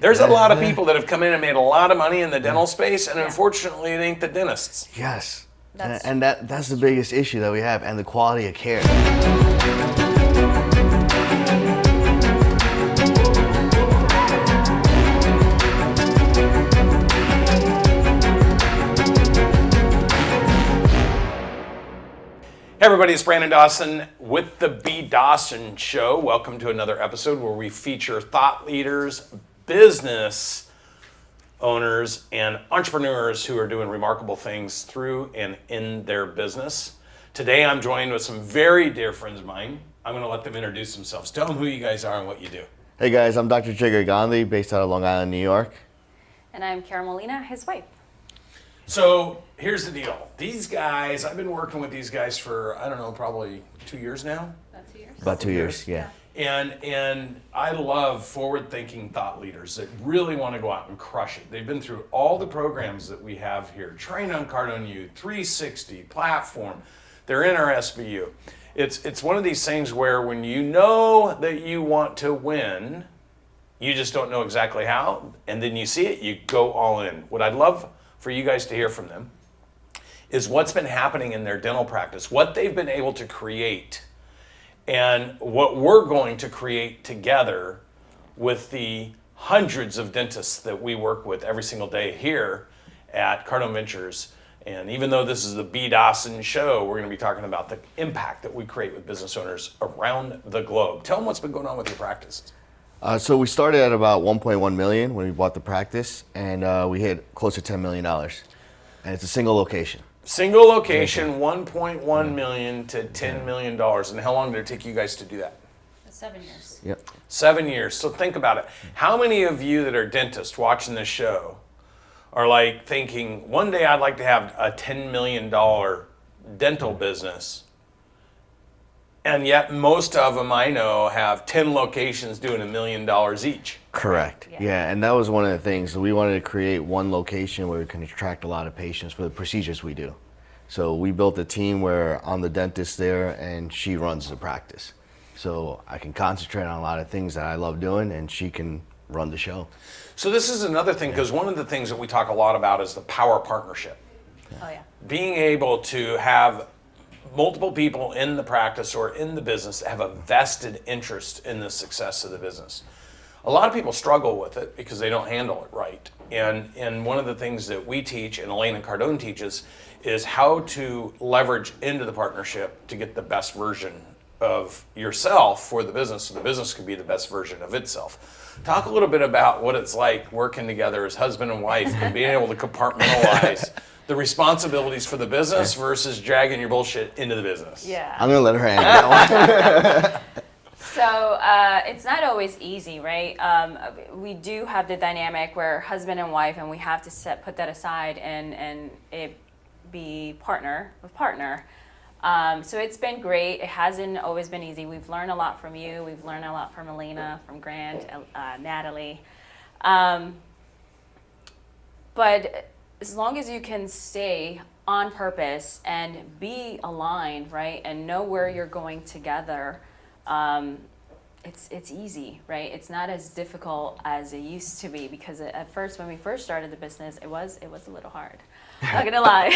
There's a lot of people that have come in and made a lot of money in the dental space, and unfortunately, it ain't the dentists. Yes. And that's the biggest issue that we have, and the quality of care. Hey everybody, it's Brandon Dawson with the Dawson Show. Welcome to another episode where we feature thought leaders, business owners, and entrepreneurs who are doing remarkable things through and in their business. Today I'm joined with some very dear friends of mine. I'm going to let them introduce themselves. Tell them who you guys are and what you do. Hey guys, I'm Dr. Jigar Gandhi, based out of Long Island, New York. And I'm Kara Molina, his wife. So here's the deal. These guys, I've been working with these guys for, I don't know, probably 2 years now. About 2 years. About 2 years, yeah. And I love forward-thinking thought leaders that really want to go out and crush it. They've been through all the programs that we have here, Train on Card on You, 360, Platform. They're in our SBU. It's one of these things where when you know that you want to win, you just don't know exactly how, and then you see it, you go all in. What I'd love for you guys to hear from them is what's been happening in their dental practice, what they've been able to create, and what we're going to create together with the hundreds of dentists that we work with every single day here at Cardone Ventures. And even though this is the Dawson Show, we're going to be talking about the impact that we create with business owners around the globe. Tell them what's been going on with your practices. So we started at about 1.1 million when we bought the practice, and we hit close to $10 million. And it's a single location. Single location, 1.1 million to $10 million. And how long did it take you guys to do that? 7 years. Yep. 7 years. So think about it. How many of you that are dentists watching this show are like thinking, one day I'd like to have a $10 million dental business? And yet most of them I know have 10 locations doing $1 million each. Correct. Yeah, and that was one of the things. We wanted to create one location where we can attract a lot of patients for the procedures we do. So we built a team where I'm the dentist there and she runs the practice. So I can concentrate on a lot of things that I love doing and she can run the show. So this is another thing, because one of the things that we talk a lot about is the power partnership. Oh, yeah. Being able to have multiple people in the practice or in the business that have a vested interest in the success of the business. A lot of people struggle with it because they don't handle it right. And one of the things that we teach, and Elena Cardone teaches, is how to leverage into the partnership to get the best version of yourself for the business, so the business can be the best version of itself. Talk a little bit about what it's like working together as husband and wife and being able to compartmentalize the responsibilities for the business versus dragging your bullshit into the business. Yeah. I'm going to let her handle that one. So it's not always easy, right? We do have the dynamic where husband and wife, and we have to put that aside and it be partner with partner. So it's been great. It hasn't always been easy. We've learned a lot from you. We've learned a lot from Elena, from Grant, Natalie. But as long as you can stay on purpose and be aligned, right, and know where you're going together, it's easy, right? It's not as difficult as it used to be, because at first, when we first started the business, it was a little hard. Not gonna lie.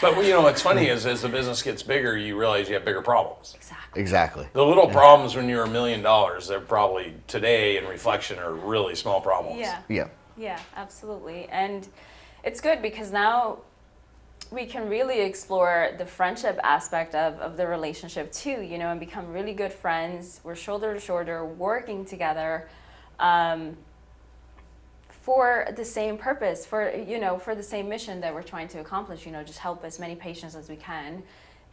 But you know what's funny is as the business gets bigger, you realize you have bigger problems. Exactly. The little problems when you're $1 million, they're probably today in reflection are really small problems. Yeah, absolutely. And it's good because now we can really explore the friendship aspect of the relationship too, you know, and become really good friends. We're shoulder to shoulder, working together for the same purpose, for the same mission that we're trying to accomplish, you know, just help as many patients as we can.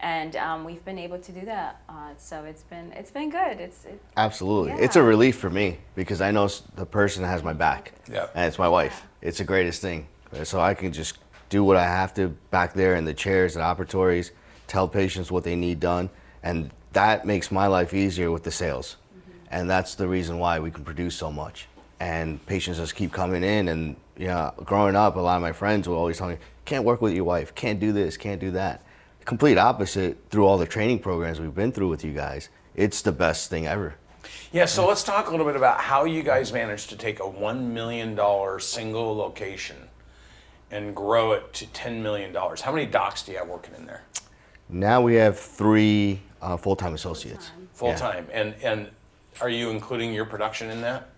And we've been able to do that. So it's been good. Absolutely. Yeah. It's a relief for me because I know the person has my back. Yeah. And it's my wife. It's the greatest thing. So I can just do what I have to back there in the chairs and operatories, tell patients what they need done. And that makes my life easier with the sales. Mm-hmm. And that's the reason why we can produce so much. And patients just keep coming in. And, you know, growing up, a lot of my friends will always tell me, can't work with your wife, can't do this, can't do that. Complete opposite through all the training programs we've been through with you guys. It's the best thing ever. Yeah, so let's talk a little bit about how you guys managed to take a $1 million single location and grow it to $10 million. How many docs do you have working in there? Now we have 3 full-time associates. Full time. And are you including your production in that?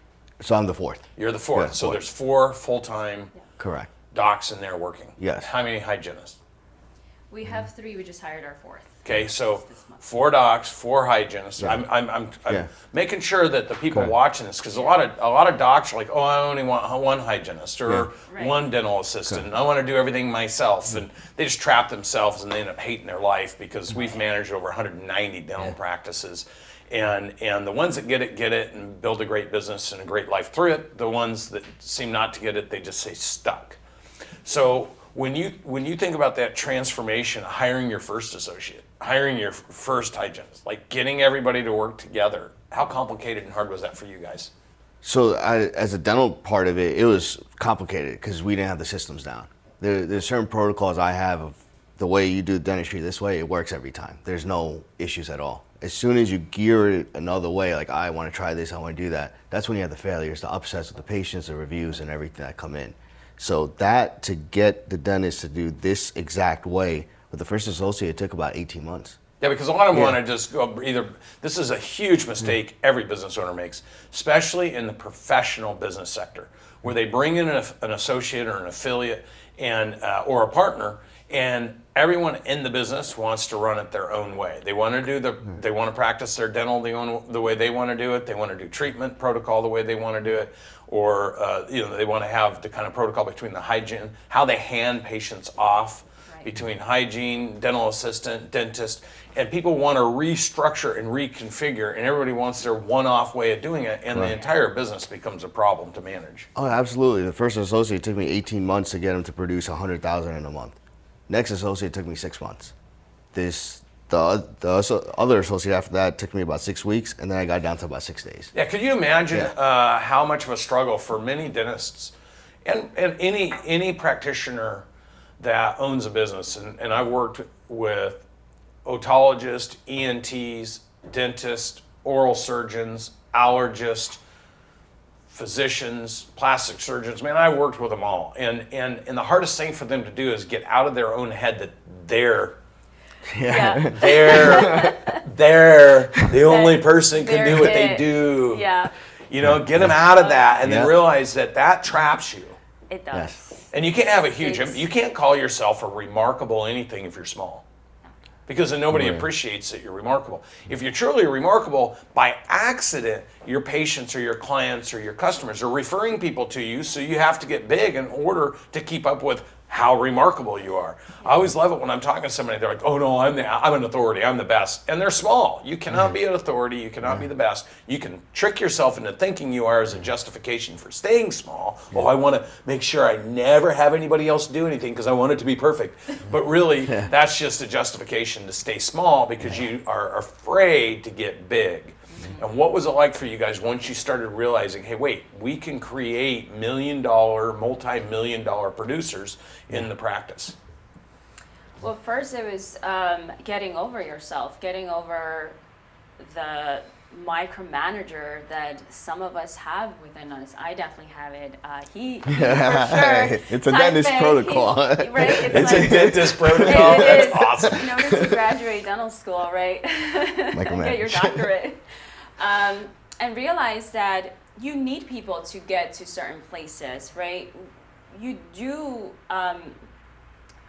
So I'm the 4th. You're the 4th. Yeah, so 4th. there's 4 full-time Correct. docs in there working. Yes. How many hygienists? We have 3. We just hired our 4th. Okay, so This month. 4 docs, 4 hygienists. Yeah. I'm Yeah. making sure that the people Okay. watching this, because a lot of docs are like, oh, I only want one hygienist or Yeah. Right. one dental assistant, and I want to do everything myself, and they just trap themselves and they end up hating their life because we've managed over 190 dental practices. And the ones that get it and build a great business and a great life through it, the ones that seem not to get it, they just stay stuck. So when you think about that transformation, hiring your first associate, hiring your first hygienist, like getting everybody to work together, how complicated and hard was that for you guys? So as a dental part of it, it was complicated because we didn't have the systems down. There's certain protocols I have of the way you do dentistry this way, it works every time. There's no issues at all. As soon as you gear it another way, like I want to try this, I want to do that, that's when you have the failures, the upsets with the patients, the reviews, and everything that come in. So that to get the dentist to do this exact way with the first associate, it took about 18 months. Yeah, because a lot of them Yeah. want to just go either. This is a huge mistake every business owner makes, especially in the professional business sector, where they bring in an associate or an affiliate and or a partner, and everyone in the business wants to run it their own way. They want to do they want to practice their dental the way they want to do it. They want to do treatment protocol the way they want to do it, or they want to have the kind of protocol between the hygiene, how they hand patients off. Right. Between hygiene, dental assistant, dentist, and people want to restructure and reconfigure, and everybody wants their one-off way of doing it, and the entire business becomes a problem to manage. Oh, absolutely. The first associate took me 18 months to get him to produce 100,000 in a month. Next associate took me 6 months. The other associate after that took me about 6 weeks, and then I got down to about 6 days. Yeah, could you imagine how much of a struggle for many dentists and any practitioner that owns a business? And I've worked with otologists, ENTs, dentists, oral surgeons, allergists, physicians, plastic surgeons. Man, I worked with them all. And the hardest thing for them to do is get out of their own head that they're Yeah. they're the only person can they're do what they it. do. Yeah, Get them out of that and then Yeah. realize that traps you. it does. Yes. And you can't have a huge, It's- you can't call yourself a remarkable anything if you're small. Because then nobody Right. appreciates that you're remarkable. If you're truly remarkable, by accident, your patients or your clients or your customers are referring people to you, so you have to get big in order to keep up with how remarkable you are. I always love it when I'm talking to somebody, they're like, oh no, I'm an authority, I'm the best. And they're small. You cannot be an authority, you cannot be the best. You can trick yourself into thinking you are as a justification for staying small. Oh, I want to make sure I never have anybody else do anything because I want it to be perfect. But really, that's just a justification to stay small because you are afraid to get big. And what was it like for you guys once you started realizing, hey, wait, we can create million-dollar, multi-million-dollar producers in the practice? Well, first it was getting over yourself, getting over the micromanager that some of us have within us. I definitely have it. He for sure. It's a Type dentist A, protocol. right? It's like, a dentist protocol. It That's is. awesome. In order to graduate dental school, right? Get your doctorate. And realize that you need people to get to certain places, right? You do,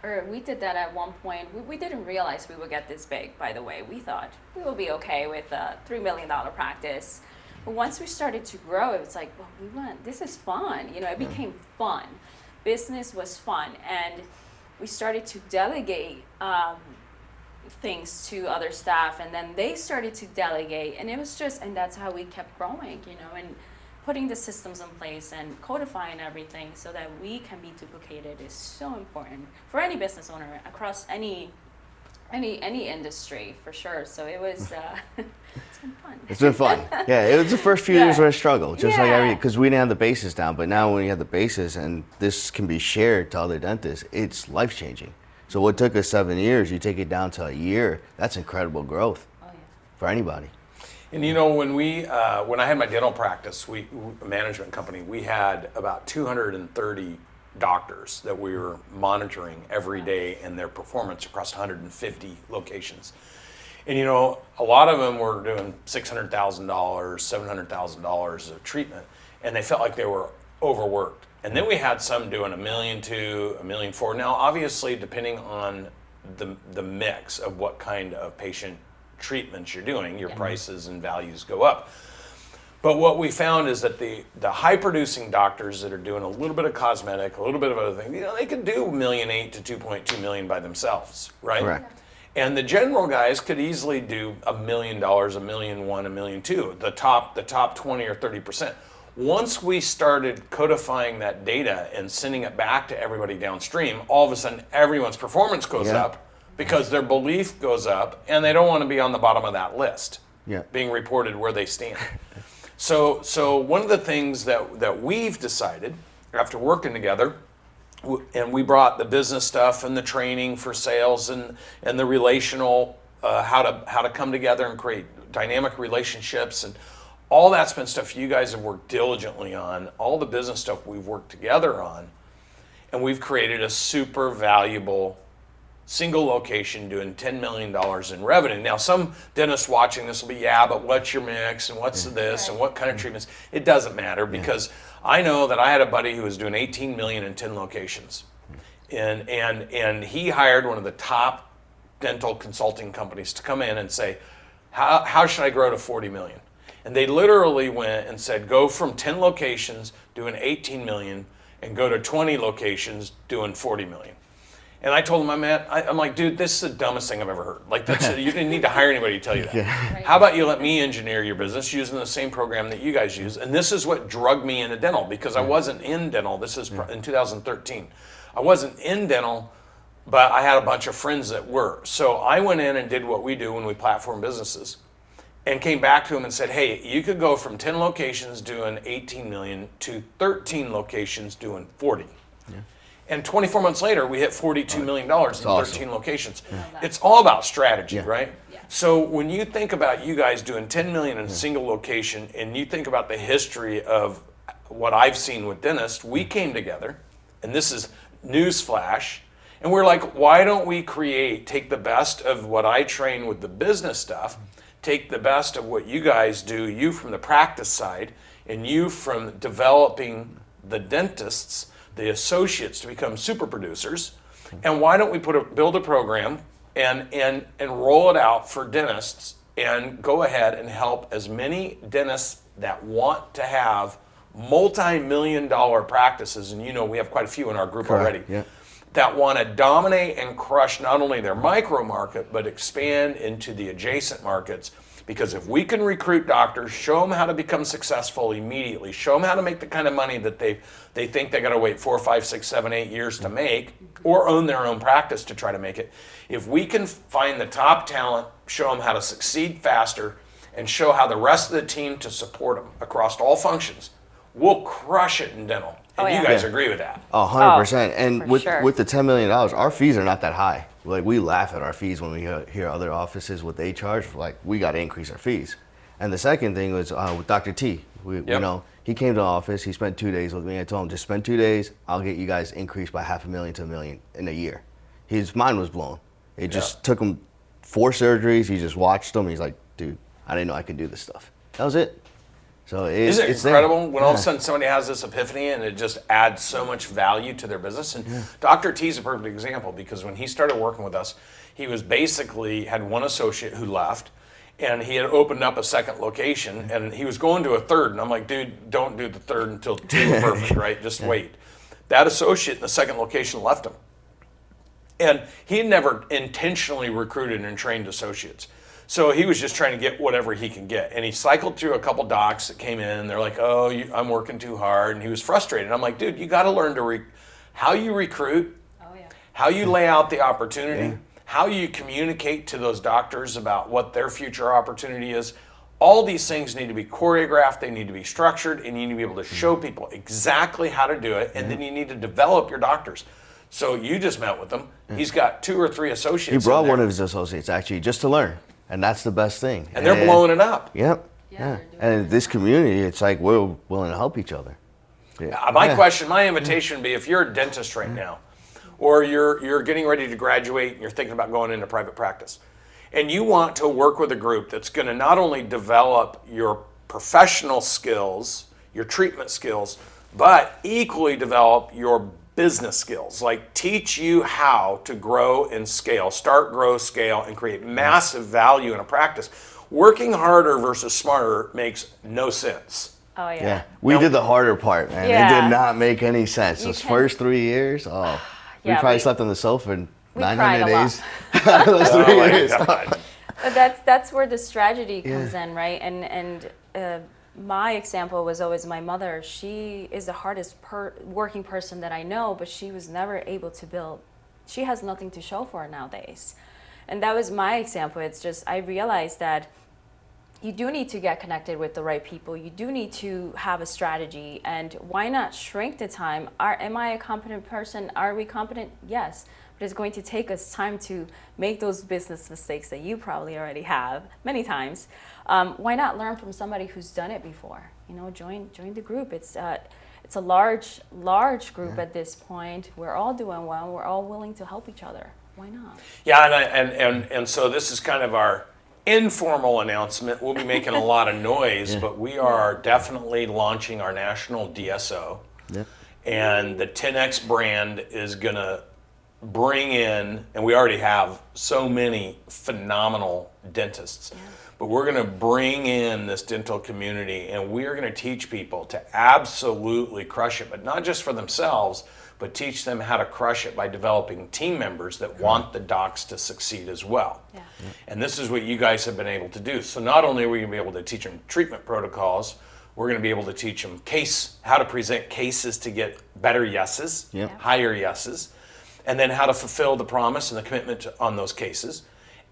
or we did that at one point. We didn't realize we would get this big, by the way. We thought we will be okay with a $3 million practice. But once we started to grow, it was like, well, this is fun. It became fun. Business was fun. And we started to delegate things to other staff, and then they started to delegate, and it was just, and that's how we kept growing, and putting the systems in place and codifying everything so that we can be duplicated is so important for any business owner across any industry, for sure. So it was it's been fun. It's been fun. Yeah, it was the first few years were a struggle, just like Yeah. because we didn't have the basis down. But now when you have the basis and this can be shared to other dentists, it's life changing. So what took us 7 years, you take it down to a year. That's incredible growth Oh yeah. for anybody. And when I had my dental practice, a management company, we had about 230 doctors that we were monitoring every day and their performance across 150 locations. And a lot of them were doing $600,000, $700,000 of treatment, and they felt like they were overworked. And then we had some doing $1.2 million, $1.4 million. Now, obviously, depending on the mix of what kind of patient treatments you're doing, your prices and values go up. But what we found is that the high producing doctors that are doing a little bit of cosmetic, a little bit of other things, they could do $1.8 million to $2.2 million by themselves, right? Correct. And the general guys could easily do $1 million, $1.1 million, $1.2 million, the top 20 or 30%. Once we started codifying that data and sending it back to everybody downstream, all of a sudden everyone's performance goes up because their belief goes up, and they don't want to be on the bottom of that list, being reported where they stand. So one of the things that we've decided after working together, and we brought the business stuff and the training for sales and the relational, how to come together and create dynamic relationships, and all that's been stuff you guys have worked diligently on, all the business stuff we've worked together on, and we've created a super valuable single location doing $10 million in revenue. Now, some dentists watching this will be, but what's your mix and what's this and what kind of treatments? It doesn't matter, because I know that I had a buddy who was doing $18 million in 10 locations. And he hired one of the top dental consulting companies to come in and say, how should I grow to 40 million? And they literally went and said, go from 10 locations doing 18 million and go to 20 locations doing 40 million. And I told him, I'm like, dude, this is the dumbest thing I've ever heard. Like, you didn't need to hire anybody to tell you that. Right. How about you let me engineer your business using the same program that you guys use? And this is what drugged me into dental, because I wasn't in dental. This is in 2013. I wasn't in dental, but I had a bunch of friends that were. So I went in and did what we do when we platform businesses, and came back to him and said, hey, you could go from 10 locations doing 18 million to 13 locations doing 40. And 24 months later, we hit $42 million in 13 locations. It's all about strategy, right? Yeah. So when you think about you guys doing 10 million in a single location, and you think about the history of what I've seen with dentists, we came together, and this is newsflash, and we're like, why don't we take the best of what I train with the business stuff, take the best of what you guys do, you from the practice side, and you from developing the dentists, the associates, to become super producers, and why don't we build a program and roll it out for dentists, and go ahead and help as many dentists that want to have multi-million-dollar practices, and we have quite a few in our group already, that want to dominate and crush not only their micro market, but expand into the adjacent markets. Because if we can recruit doctors, show them how to become successful immediately, show them how to make the kind of money that they think they got to wait 4, 5, 6, 7, 8 years to make, or own their own practice to try to make it. If we can find the top talent, show them how to succeed faster, and show how the rest of the team to support them across all functions, we'll crush it in dental. And you guys agree with that? 100%. And with the $10 million, our fees are not that high. Like, we laugh at our fees when we hear other offices what they charge. Like, we got to increase our fees. And the second thing was with Dr. T. He came to the office. He spent 2 days with me. I told him, just spend 2 days. I'll get you guys increased by $500,000 to $1 million in a year. His mind was blown. It just took him 4 surgeries. He just watched them. He's like, dude, I didn't know I could do this stuff. That was it. So Isn't it incredible when all of a sudden somebody has this epiphany and it just adds so much value to their business? And Dr. T is a perfect example, because when he started working with us, he was basically had one associate who left, and he had opened up a second location, and he was going to a third. And I'm like, dude, don't do the third until 2 are perfect, right? Just wait. That associate in the second location left him. And he had never intentionally recruited and trained associates. So he was just trying to get whatever he can get. And he cycled through a couple docs that came in, and they're like, I'm working too hard. And he was frustrated. And I'm like, dude, you got to learn to how you recruit, how you lay out the opportunity, how you communicate to those doctors about what their future opportunity is. All these things need to be choreographed, they need to be structured, and you need to be able to show people exactly how to do it, and then you need to develop your doctors. So you just met with him. He's got 2 or 3 associates. He brought one of his associates, actually, just to learn. And that's the best thing. And they're blowing it up. Yep. Yeah, Yeah. they're doing And in it. this community, it's like we're willing to help each other. Yeah. My Yeah. question, my invitation would be, if you're a dentist right now, or you're getting ready to graduate and you're thinking about going into private practice, and you want to work with a group that's going to not only develop your professional skills, your treatment skills, but equally develop your business skills, like teach you how to grow and scale, start, grow, scale, and create massive value in a practice. Working harder versus smarter makes no sense. Oh yeah. Yeah, we did the harder part, man. It Yeah. did not make any sense. Those can- first 3 years, we Yeah, probably we- slept on the sofa in we 900 cried a lot. days out of those 3 Oh my years. God. But that's where the strategy comes in, right? And my example was always my mother. She is the hardest working person that I know, but she was never able to build. She has nothing to show for it nowadays. And that was my example. It's just I realized that you do need to get connected with the right people. You do need to have a strategy. And why not shrink the time? Am I a competent person? Are we competent? Yes. But it's going to take us time to make those business mistakes that you probably already have many times. Why not learn from somebody who's done it before? You know, join the group. It's a large group at this point. We're all doing well. We're all willing to help each other. Why not? Yeah, and so this is kind of our informal announcement. We'll be making a lot of noise, but we are definitely launching our national DSO. Yep. And the 10X brand is going to bring in, and we already have so many phenomenal dentists, but we're going to bring in this dental community, and we're going to teach people to absolutely crush it, but not just for themselves, but teach them how to crush it by developing team members that want the docs to succeed as well. Yeah. And this is what you guys have been able to do. So not only are we going to be able to teach them treatment protocols, we're going to be able to teach them how to present cases to get better yeses, Yep. higher yeses, and then how to fulfill the promise and the commitment on those cases,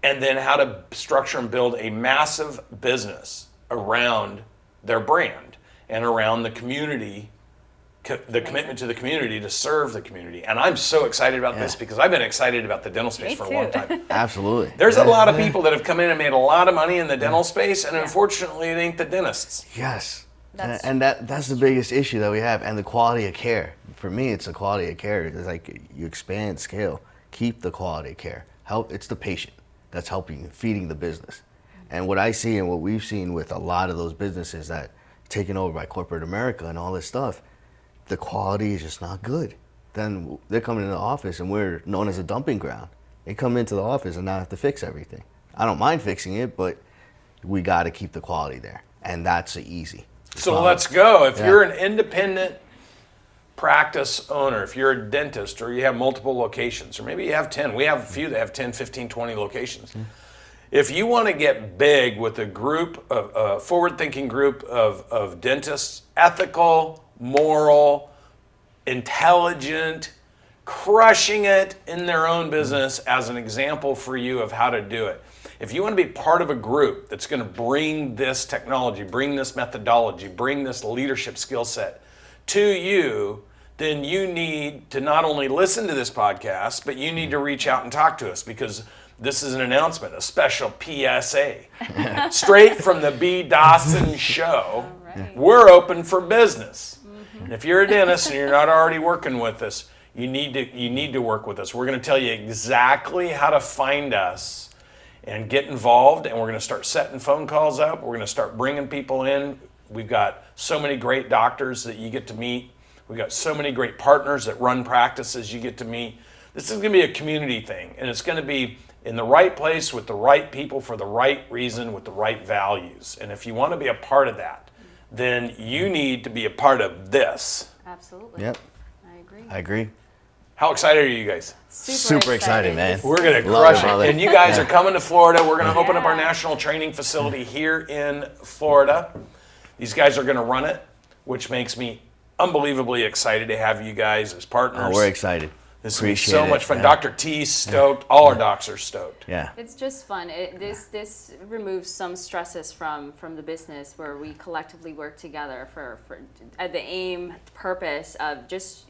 and then how to structure and build a massive business around their brand and around the community, the commitment to the community to serve the community. And I'm so excited about this because I've been excited about the dental space Me for a too. long time. Absolutely. There's a lot of people that have come in and made a lot of money in the dental space, and unfortunately it ain't the dentists. Yes. That's- And that's the biggest issue that we have, and the quality of care. For me, it's the quality of care. It's like you expand scale, keep the quality of care. It's the patient that's helping, feeding the business. And what I see and what we've seen with a lot of those businesses that taken over by corporate America and all this stuff, the quality is just not good. Then they're coming into the office and we're known as a dumping ground. They come into the office and now have to fix everything. I don't mind fixing it, but we got to keep the quality there, and that's easy. So let's go. If Yeah. you're an independent practice owner, if you're a dentist or you have multiple locations, or maybe you have 10, we have a few that have 10, 15, 20 locations. If you want to get big with a group of a forward-thinking group of dentists, ethical, moral, intelligent, crushing it in their own business as an example for you of how to do it. If you want to be part of a group that's going to bring this technology, bring this methodology, bring this leadership skill set to you, then you need to not only listen to this podcast, but you need to reach out and talk to us, because this is an announcement, a special PSA. Straight from the B. Dawson show, right. we're open for business. And if you're a dentist and you're not already working with us, you need to work with us. We're going to tell you exactly how to find us and get involved, and we're going to start setting phone calls up. We're going to start bringing people in. We've got so many great doctors that you get to meet. We've got so many great partners that run practices you get to meet. This is going to be a community thing, and it's going to be in the right place with the right people for the right reason with the right values. And if you want to be a part of that, then you need to be a part of this. Absolutely. Yep, I agree. I agree. How excited are you guys? Super excited, man. We're going to Love crush it, it. brother. And you guys are coming to Florida. We're going to open up our Yeah. national training facility here in Florida. These guys are going to run it, which makes me unbelievably excited to have you guys as partners. Oh, we're excited. This is gonna be Appreciate so it. much fun. Yeah. Dr. T's stoked. All our docs are stoked. Yeah. It's just fun. This removes some stresses from the business, where we collectively work together for the aim purpose of just,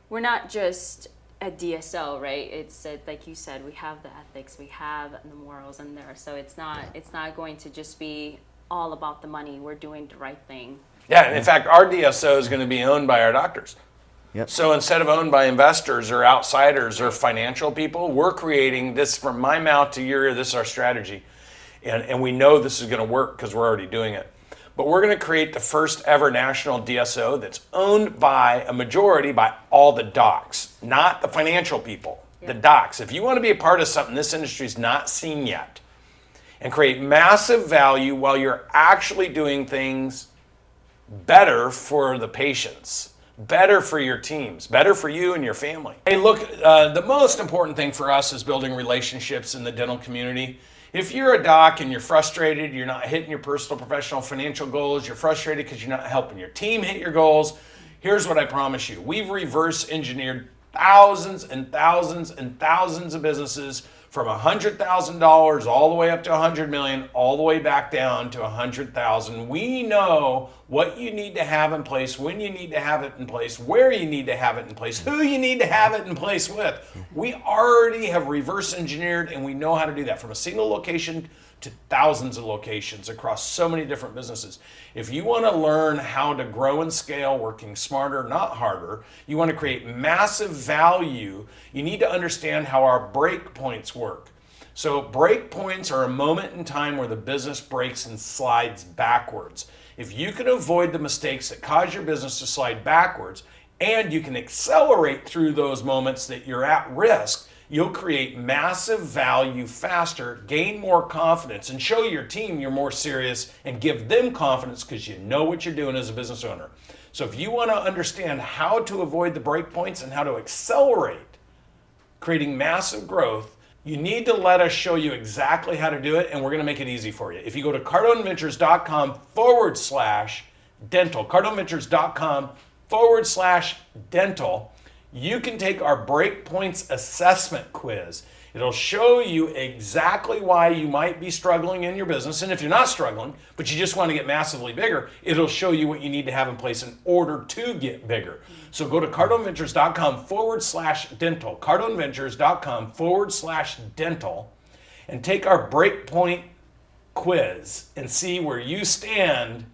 we're not just a DSO, right? It's like you said, we have the ethics, we have the morals in there. So it's not going to just be all about the money. We're doing the right thing. Yeah, and in fact, our DSO is going to be owned by our doctors. Yep. So instead of owned by investors or outsiders or financial people, we're creating this from my mouth to your ear. This is our strategy. And we know this is going to work because we're already doing it. But we're going to create the first ever national DSO that's owned by a majority by all the docs, not the financial people, the docs. If you want to be a part of something this industry's not seen yet and create massive value while you're actually doing things better for the patients, better for your teams, better for you and your family. Hey, look, the most important thing for us is building relationships in the dental community. If you're a doc and you're frustrated, you're not hitting your personal, professional, financial goals, you're frustrated because you're not helping your team hit your goals, here's what I promise you. We've reverse engineered thousands and thousands and thousands of businesses from $100,000 all the way up to $100 million, all the way back down to $100,000. We know what you need to have in place, when you need to have it in place, where you need to have it in place, who you need to have it in place with. We already have reverse engineered, and we know how to do that from a single location to thousands of locations across so many different businesses. If you want to learn how to grow and scale working smarter, not harder, you want to create massive value, you need to understand how our break points work. So break points are a moment in time where the business breaks and slides backwards. If you can avoid the mistakes that cause your business to slide backwards, and you can accelerate through those moments that you're at risk, you'll create massive value faster, gain more confidence, and show your team you're more serious and give them confidence because you know what you're doing as a business owner. So if you want to understand how to avoid the break points and how to accelerate creating massive growth, you need to let us show you exactly how to do it, and we're going to make it easy for you. If you go to cardoneventures.com/dental, cardoneventures.com/dental, you can take our Breakpoints assessment quiz. It'll show you exactly why you might be struggling in your business. And if you're not struggling, but you just want to get massively bigger, it'll show you what you need to have in place in order to get bigger. So go to cardoneventures.com/dental, cardoneventures.com/dental, and take our Breakpoint quiz and see where you stand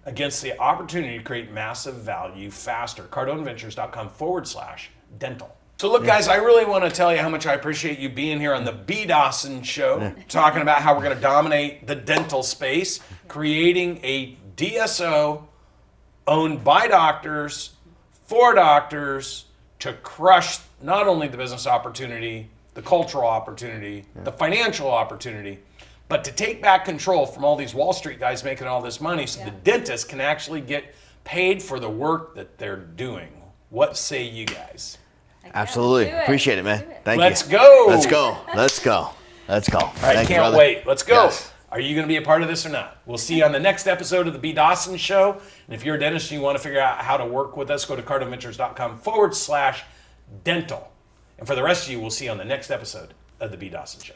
against the opportunity to create massive value faster. cardoneventures.com/dental. So look, guys, I really want to tell you how much I appreciate you being here on the B. Dawson Show, talking about how we're going to dominate the dental space, creating a DSO owned by doctors, for doctors, to crush not only the business opportunity, the cultural opportunity, the financial opportunity, but to take back control from all these Wall Street guys making all this money so the dentists can actually get paid for the work that they're doing. What say you guys? Absolutely. Appreciate it, man. Thank you. Let's go. Let's go. Let's go. Let's go. All right, can't wait. Let's go. Yes. Are you going to be a part of this or not? We'll see you on the next episode of the B. Dawson Show. And if you're a dentist and you want to figure out how to work with us, go to cardoneventures.com/dental. And for the rest of you, we'll see you on the next episode of the B. Dawson Show.